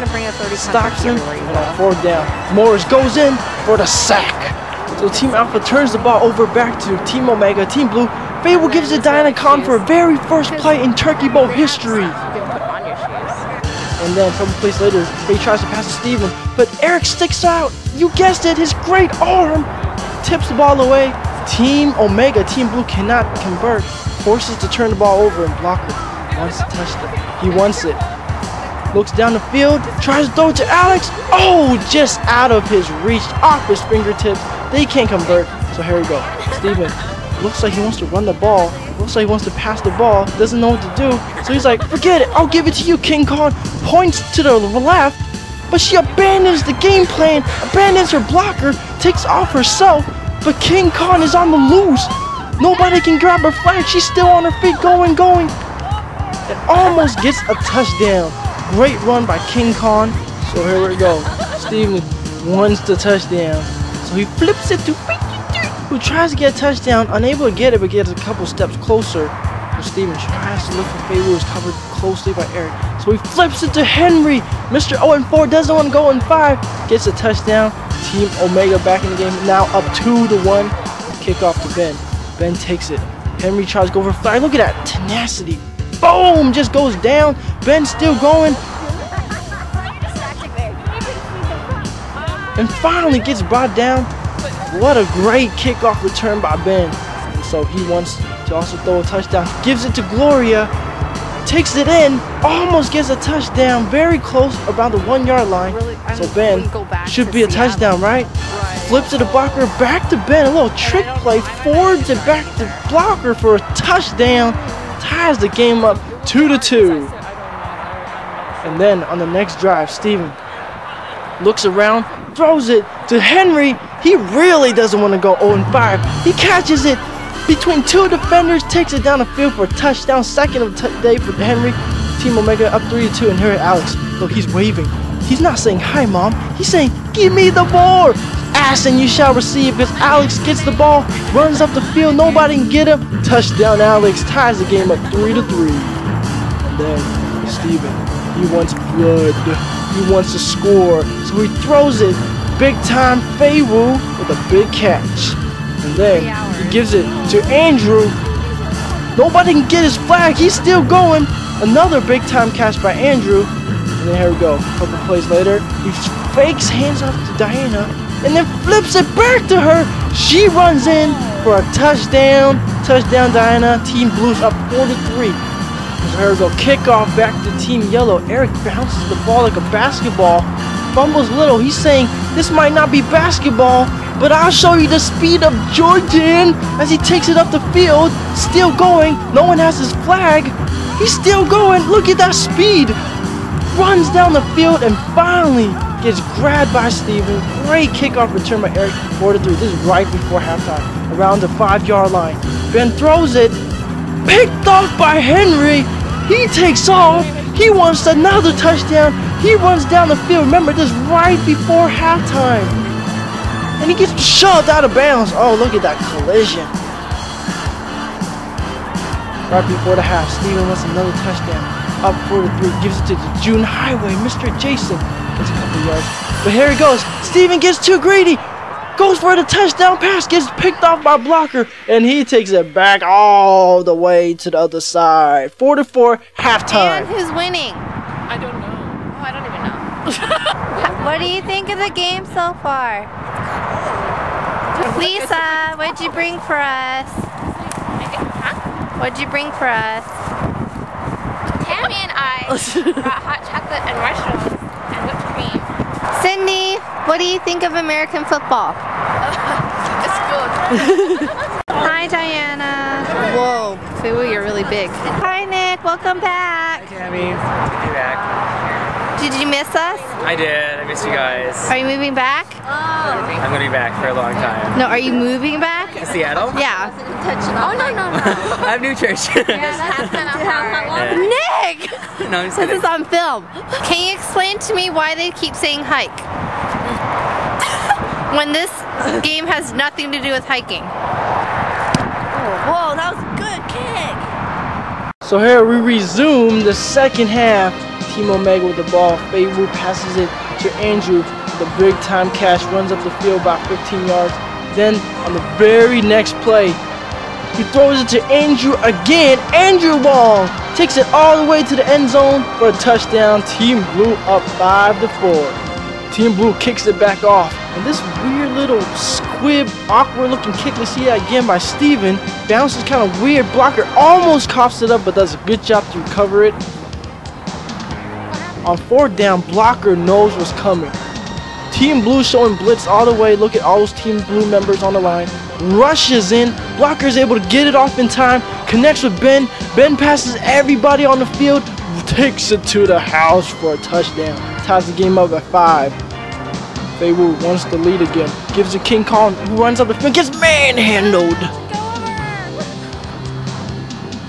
gonna bring a 30 stops him, and on 4th down, Morris goes in for the sack. So Team Alpha turns the ball over back to Team Omega, Team Blue. Fable gives it to Diana Khan for her very first play in Turkey Bowl history. And then a couple plays later, Faye tries to pass to Steven, but Eric sticks out. You guessed it, his great arm tips the ball away. Team Omega, Team Blue cannot convert, forces to turn the ball over and block it. Wants to touch it. He wants it. Looks down the field, tries to throw it to Alex. Oh, just out of his reach, off his fingertips. They can't convert. So here we go. Steven looks like he wants to run the ball. Looks like he wants to pass the ball. Doesn't know what to do. So he's like, forget it. I'll give it to you, King Khan. Points to the left, but she abandons the game plan, abandons her blocker, takes off herself, but King Khan is on the loose. Nobody can grab her flag. She's still on her feet, going. And almost gets a touchdown. Great run by King Khan. So here we go. Steven wants the touchdown. So he flips it to who tries to get a touchdown, unable to get it, but gets a couple steps closer. So Steven tries to look for Faye, who is covered closely by Eric. So he flips it to Henry. Mr. 0-4 doesn't want to go in 5. Gets a touchdown. Team Omega back in the game. Now up 2-1. Kickoff to Ben. Ben takes it. Henry tries to go for flag. Look at that tenacity. Boom! Just goes down. Ben still going. And finally gets brought down. What a great kickoff return by Ben. And so he wants to also throw a touchdown. Gives it to Gloria. Takes it in. Almost gets a touchdown. Very close, around the 1-yard line. So Ben should be a touchdown, right? Flips to the blocker. Back to Ben. A little trick play. Forwards it back to blocker for a touchdown. Ties the game up 2-2. And then on the next drive, Steven looks around, throws it to Henry. He really doesn't want to go 0-5. He catches it between 2 defenders, takes it down the field for a touchdown. Second of the day for Henry. Team Omega up 3-2. And here Alex, look, he's waving. He's not saying hi, Mom. He's saying, give me the ball. Ask and you shall receive, because Alex gets the ball, runs up the field, nobody can get him. Touchdown Alex, ties the game up 3-3. And then Steven, he wants blood. He wants to score. So he throws it. Big time Feiwu with a big catch. And then he gives it to Andrew. Nobody can get his flag. He's still going. Another big time catch by Andrew. And then here we go. A couple plays later, he fakes hands off to Diana. And then flips it back to her. She runs in for a touchdown. Touchdown, Diana. Team Blues up 4-3. So here we go. Kickoff back to Team Yellow. Eric bounces the ball like a basketball. Fumbles little. He's saying, this might not be basketball, but I'll show you the speed of Jordan. As he takes it up the field. Still going. No one has his flag. He's still going. Look at that speed. Runs down the field and finally gets grabbed by Steven. Great kickoff return by Eric, 4-3. This is right before halftime, around the 5-yard line. Ben throws it, picked off by Henry. He takes off. He wants another touchdown. He runs down the field. Remember, this is right before halftime. And he gets shoved out of bounds. Oh, look at that collision. Right before the half, Steven wants another touchdown. Up 4-3, gives it to the June Highway, Mr. Jason. Gets a couple yards. But here he goes. Steven gets too greedy. Goes for the touchdown pass. Gets picked off by blocker. And he takes it back all the way to the other side. 4-4, halftime. And who's winning? I don't know. Oh, I don't even know. What do you think of the game so far? Lisa, what'd you bring for us? What'd you bring for us? Tammy and I brought hot chocolate and marshmallows and whipped cream. Cindy, what do you think of American football? It's good. Hi, Diana. Whoa, Feiwu, you're really big. Hi, Nick. Welcome back. Hi, Tammy. Good to be back. Did you miss us? I did. I missed you guys. Are you moving back? I'm going to be back for a long time. No, are you moving back? To Seattle? Yeah. Oh, no. I have new church. That's kind of hard. Nick! No, I'm just This kidding. is on film. Can you explain to me why they keep saying hike? When this game has nothing to do with hiking. Whoa, that was a good kick. So here we resume the second half. Team Omega with the ball. Fei Wu passes it to Andrew. The big time catch, runs up the field about 15 yards. Then on the very next play, he throws it to Andrew again. Andrew ball takes it all the way to the end zone for a touchdown. Team Blue up 5-4. Team Blue kicks it back off. And this weird little squib, awkward looking kick, we see that again by Steven. Bounces kind of weird. Blocker almost coughs it up, but does a good job to recover it. On 4th down, Blocker knows what's coming. Team Blue showing blitz all the way. Look at all those Team Blue members on the line. Rushes in. Blocker is able to get it off in time. Connects with Ben. Ben passes everybody on the field. Takes it to the house for a touchdown. Ties the game up at 5. Fei Wu wants the lead again. Gives it King Kong, who runs up the field. Gets manhandled.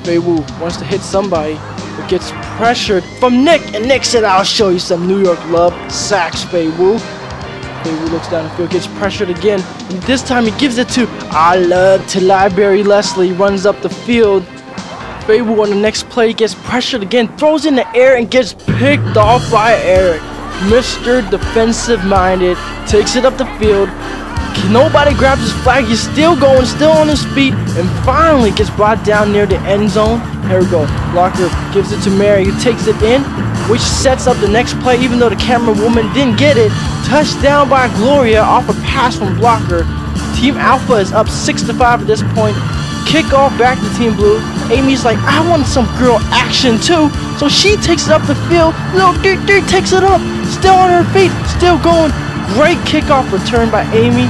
Fei Wu wants to hit somebody, but gets pressured from Nick. And Nick said, "I'll show you some New York love." Sacks Fei Wu. Fei Wu looks down the field, gets pressured again. And this time he gives it to I love to Library Leslie. Runs up the field. Fei Wu on the next play gets pressured again. Throws in the air and gets picked off by Eric. Mr. Defensive Minded takes it up the field. Nobody grabs his flag. He's still going, still on his feet, and finally gets brought down near the end zone. Here we go. Blocker gives it to Mary, who takes it in, which sets up the next play, even though the camera woman didn't get it. Touchdown by Gloria off a pass from Blocker. Team Alpha is up 6-5 at this point. Kickoff back to Team Blue. Amy's like, I want some girl action too. So she takes it up the field. Little dude takes it up. Still on her feet. Still going. Great kickoff return by Amy.